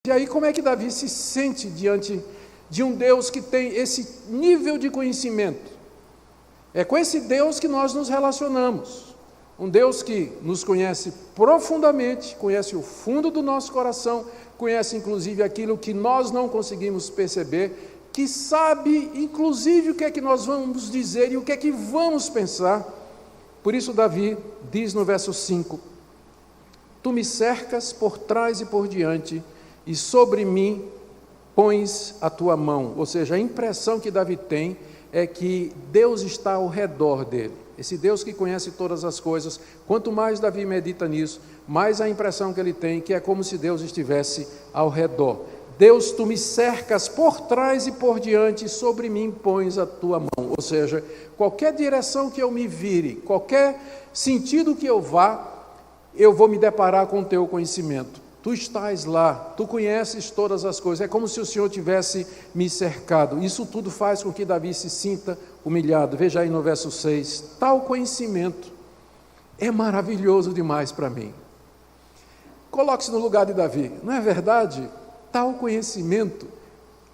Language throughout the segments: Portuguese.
E aí como é que Davi se sente diante de um Deus que tem esse nível de conhecimento? É com esse Deus que nós nos relacionamos. Um Deus que nos conhece profundamente, conhece o fundo do nosso coração, conhece inclusive aquilo que nós não conseguimos perceber, que sabe inclusive o que é que nós vamos dizer e o que é que vamos pensar. Por isso Davi diz no verso 5: Tu me cercas por trás e por diante, e sobre mim pões a tua mão. Ou seja, a impressão que Davi tem é que Deus está ao redor dele. Esse Deus que conhece todas as coisas, quanto mais Davi medita nisso, mais a impressão que ele tem, que é como se Deus estivesse ao redor. Deus, tu me cercas por trás e por diante, e sobre mim pões a tua mão. Ou seja, qualquer direção que eu me vire, qualquer sentido que eu vá, eu vou me deparar com o teu conhecimento. Tu estás lá, tu conheces todas as coisas, é como se o Senhor tivesse me cercado. Isso tudo faz com que Davi se sinta humilhado. Veja aí no verso 6, tal conhecimento é maravilhoso demais para mim. Coloque-se no lugar de Davi, não é verdade? Tal conhecimento,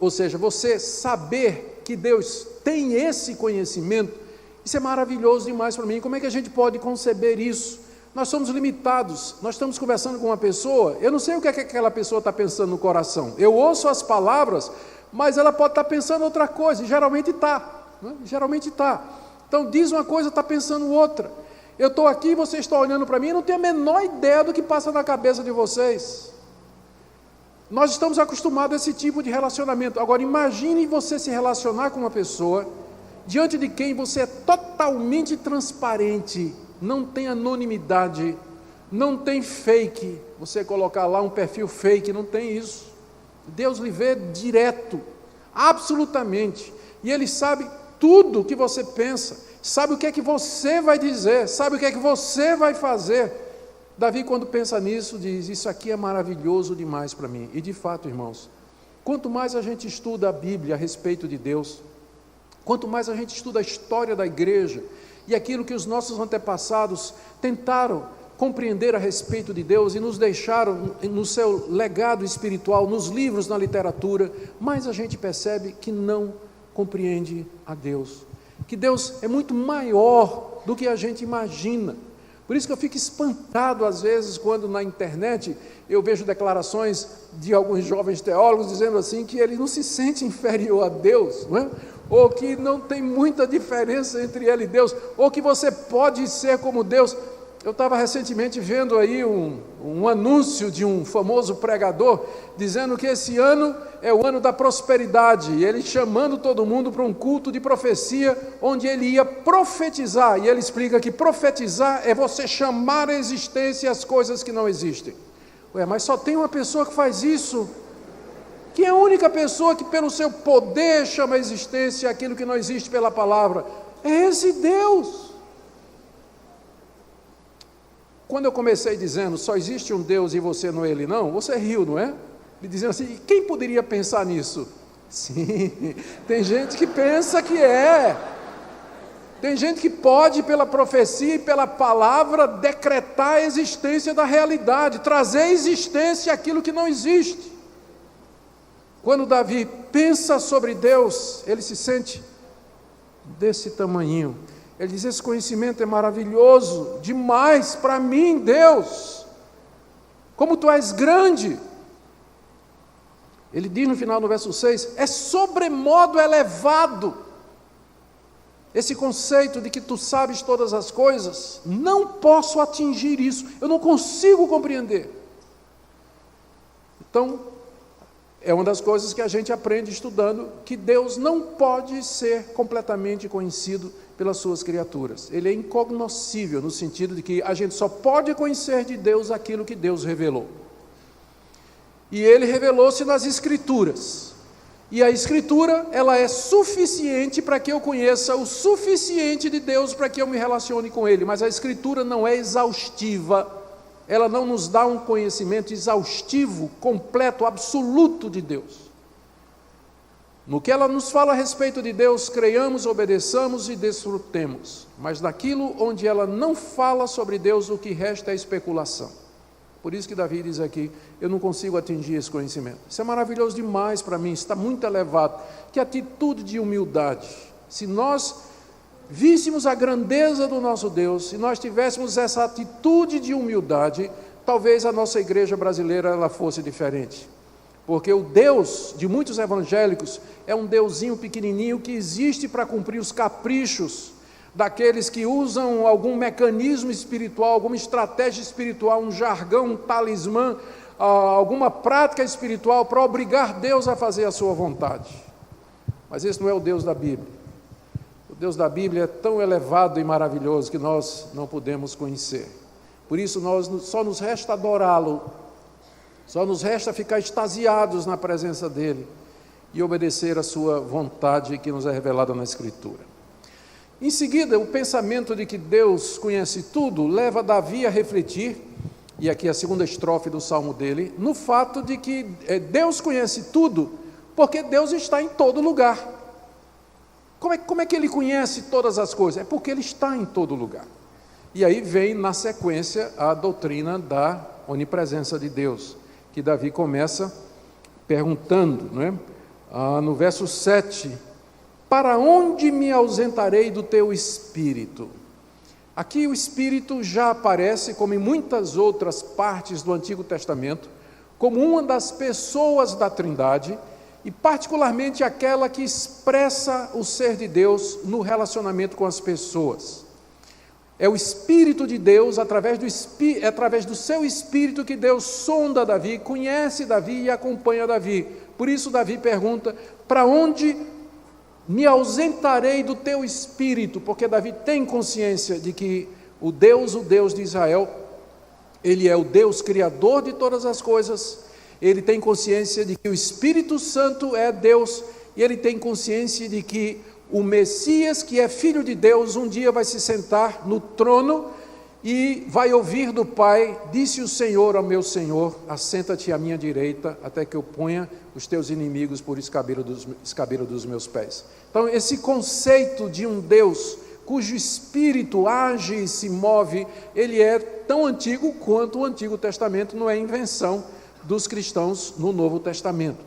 ou seja, você saber que Deus tem esse conhecimento, isso é maravilhoso demais para mim. Como é que a gente pode conceber isso? Nós somos limitados, nós estamos conversando com uma pessoa, eu não sei o que é que aquela pessoa está pensando no coração, eu ouço as palavras, mas ela pode estar pensando outra coisa, e geralmente está, né? Geralmente está. Então diz uma coisa, está pensando outra. Eu estou aqui, você está olhando para mim, eu não tenho a menor ideia do que passa na cabeça de vocês. Nós estamos acostumados a esse tipo de relacionamento. Agora imagine você se relacionar com uma pessoa, diante de quem você é totalmente transparente, não tem anonimidade, não tem fake, você colocar lá um perfil fake, não tem isso. Deus lhe vê direto, absolutamente, e Ele sabe tudo o que você pensa, sabe o que é que você vai dizer, sabe o que é que você vai fazer. Davi, quando pensa nisso, diz, isso aqui é maravilhoso demais para mim. E de fato, irmãos, quanto mais a gente estuda a Bíblia a respeito de Deus, quanto mais a gente estuda a história da igreja, e aquilo que os nossos antepassados tentaram compreender a respeito de Deus e nos deixaram no seu legado espiritual, nos livros, na literatura, mais a gente percebe que não compreende a Deus, que Deus é muito maior do que a gente imagina. Por isso que eu fico espantado às vezes quando na internet eu vejo declarações de alguns jovens teólogos dizendo assim que ele não se sente inferior a Deus, não é? Ou que não tem muita diferença entre ele e Deus, ou que você pode ser como Deus. Eu estava recentemente vendo aí um anúncio de um famoso pregador, dizendo que esse ano é o ano da prosperidade, e ele chamando todo mundo para um culto de profecia, onde ele ia profetizar, e ele explica que profetizar é você chamar à existência as coisas que não existem. Ué, mas só tem uma pessoa que faz isso. Quem é a única pessoa que pelo seu poder chama à existência aquilo que não existe pela palavra? É esse Deus. Quando eu comecei dizendo, só existe um Deus e você não é Ele não, você riu, não é? Me dizendo assim, quem poderia pensar nisso? Sim, tem gente que pensa que é. Tem gente que pode, pela profecia e pela palavra, decretar a existência da realidade, trazer à existência aquilo que não existe. Quando Davi pensa sobre Deus, ele se sente desse tamanhinho. Ele diz, esse conhecimento é maravilhoso demais para mim, Deus. Como tu és grande. Ele diz no final, no verso 6, é sobremodo elevado. Esse conceito de que tu sabes todas as coisas, não posso atingir isso, eu não consigo compreender. Então, é uma das coisas que a gente aprende estudando, que Deus não pode ser completamente conhecido pelas suas criaturas. Ele é incognoscível, no sentido de que a gente só pode conhecer de Deus aquilo que Deus revelou. E Ele revelou-se nas Escrituras. E a Escritura, ela é suficiente para que eu conheça o suficiente de Deus para que eu me relacione com Ele. Mas a Escritura não é exaustiva. Ela não nos dá um conhecimento exaustivo, completo, absoluto de Deus. No que ela nos fala a respeito de Deus, creiamos, obedeçamos e desfrutemos. Mas naquilo onde ela não fala sobre Deus, o que resta é especulação. Por isso que Davi diz aqui, eu não consigo atingir esse conhecimento. Isso é maravilhoso demais para mim, está muito elevado. Que atitude de humildade. Se nós víssemos a grandeza do nosso Deus, se nós tivéssemos essa atitude de humildade, talvez a nossa igreja brasileira ela fosse diferente. Porque o Deus de muitos evangélicos é um deusinho pequenininho que existe para cumprir os caprichos daqueles que usam algum mecanismo espiritual, alguma estratégia espiritual, um jargão, um talismã, alguma prática espiritual para obrigar Deus a fazer a sua vontade. Mas esse não é o Deus da Bíblia. O Deus da Bíblia é tão elevado e maravilhoso que nós não podemos conhecer. Por isso só nos resta adorá-lo, só nos resta ficar extasiados na presença dEle e obedecer a sua vontade que nos é revelada na Escritura. Em seguida, o pensamento de que Deus conhece tudo leva Davi a refletir, e aqui a segunda estrofe do salmo dele, no fato de que Deus conhece tudo, porque Deus está em todo lugar. Como é que Ele conhece todas as coisas? É porque Ele está em todo lugar. E aí vem na sequência a doutrina da onipresença de Deus, que Davi começa perguntando, não é? No verso 7, para onde me ausentarei do teu Espírito? Aqui o Espírito já aparece, como em muitas outras partes do Antigo Testamento, como uma das pessoas da Trindade, e particularmente aquela que expressa o ser de Deus no relacionamento com as pessoas. É o Espírito de Deus, através do seu Espírito que Deus sonda Davi, conhece Davi e acompanha Davi. Por isso Davi pergunta, para onde me ausentarei do teu Espírito? Porque Davi tem consciência de que o Deus de Israel, Ele é o Deus criador de todas as coisas, ele tem consciência de que o Espírito Santo é Deus, e ele tem consciência de que o Messias, que é Filho de Deus, um dia vai se sentar no trono e vai ouvir do Pai, disse o Senhor ao meu Senhor, assenta-te à minha direita, até que eu ponha os teus inimigos por escabelo dos meus pés. Então, esse conceito de um Deus cujo Espírito age e se move, ele é tão antigo quanto o Antigo Testamento, não é invenção dos cristãos no Novo Testamento.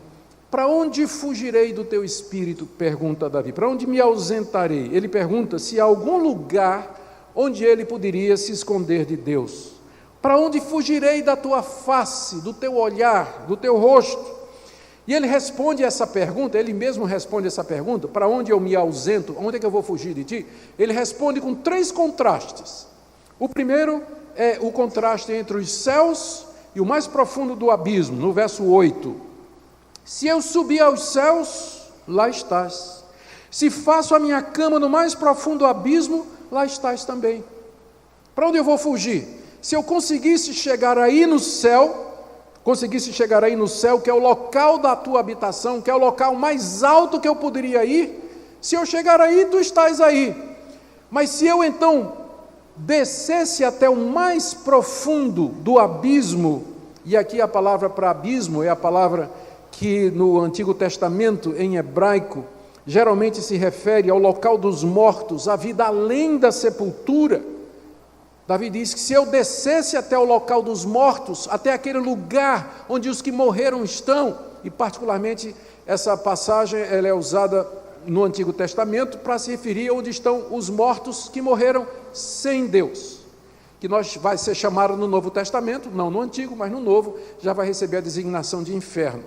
Para onde fugirei do teu Espírito? Pergunta Davi. Para onde me ausentarei? Ele pergunta se há algum lugar onde ele poderia se esconder de Deus. Para onde fugirei da tua face, do teu olhar, do teu rosto? E ele responde essa pergunta, ele mesmo responde essa pergunta, para onde eu me ausento, onde é que eu vou fugir de ti? Ele responde com 3 contrastes. O primeiro é o contraste entre os céus e o mais profundo do abismo, no verso 8. Se eu subir aos céus, lá estás. Se faço a minha cama no mais profundo abismo, lá estás também. Para onde eu vou fugir? Se eu conseguisse chegar aí no céu, que é o local da tua habitação, que é o local mais alto que eu poderia ir, se eu chegar aí, tu estás aí. Mas se eu então descesse até o mais profundo do abismo, e aqui a palavra para abismo é a palavra que no Antigo Testamento, em hebraico, geralmente se refere ao local dos mortos, à vida além da sepultura. Davi diz que se eu descesse até o local dos mortos, até aquele lugar onde os que morreram estão, e particularmente essa passagem ela é usada no Antigo Testamento para se referir onde estão os mortos que morreram sem Deus, que vai ser chamado no Novo Testamento, não no Antigo, mas no Novo, já vai receber a designação de inferno.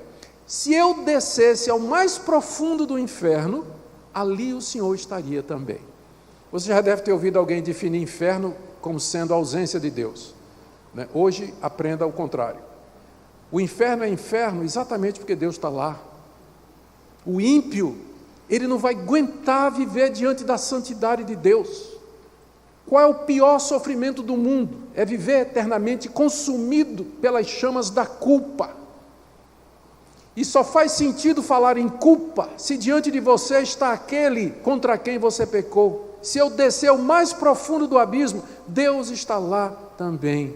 Se eu descesse ao mais profundo do inferno, ali o Senhor estaria também. Você já deve ter ouvido alguém definir inferno como sendo a ausência de Deus, né? Hoje, aprenda o contrário. O inferno é inferno exatamente porque Deus está lá. O ímpio, ele não vai aguentar viver diante da santidade de Deus. Qual é o pior sofrimento do mundo? É viver eternamente consumido pelas chamas da culpa. E só faz sentido falar em culpa se diante de você está aquele contra quem você pecou. Se eu descer ao mais profundo do abismo, Deus está lá também.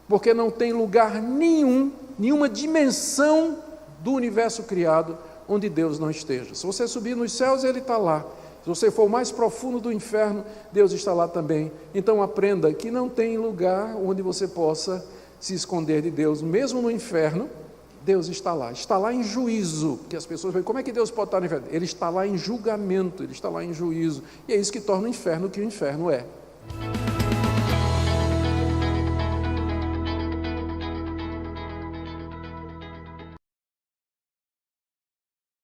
Porque não tem lugar nenhum, nenhuma dimensão do universo criado onde Deus não esteja. Se você subir nos céus, Ele está lá. Se você for o mais profundo do inferno, Deus está lá também. Então aprenda que não tem lugar onde você possa se esconder de Deus, mesmo no inferno, Deus está lá em juízo, porque as pessoas veem, como é que Deus pode estar no inferno? Ele está lá em julgamento, ele está lá em juízo, e é isso que torna o inferno o que o inferno é.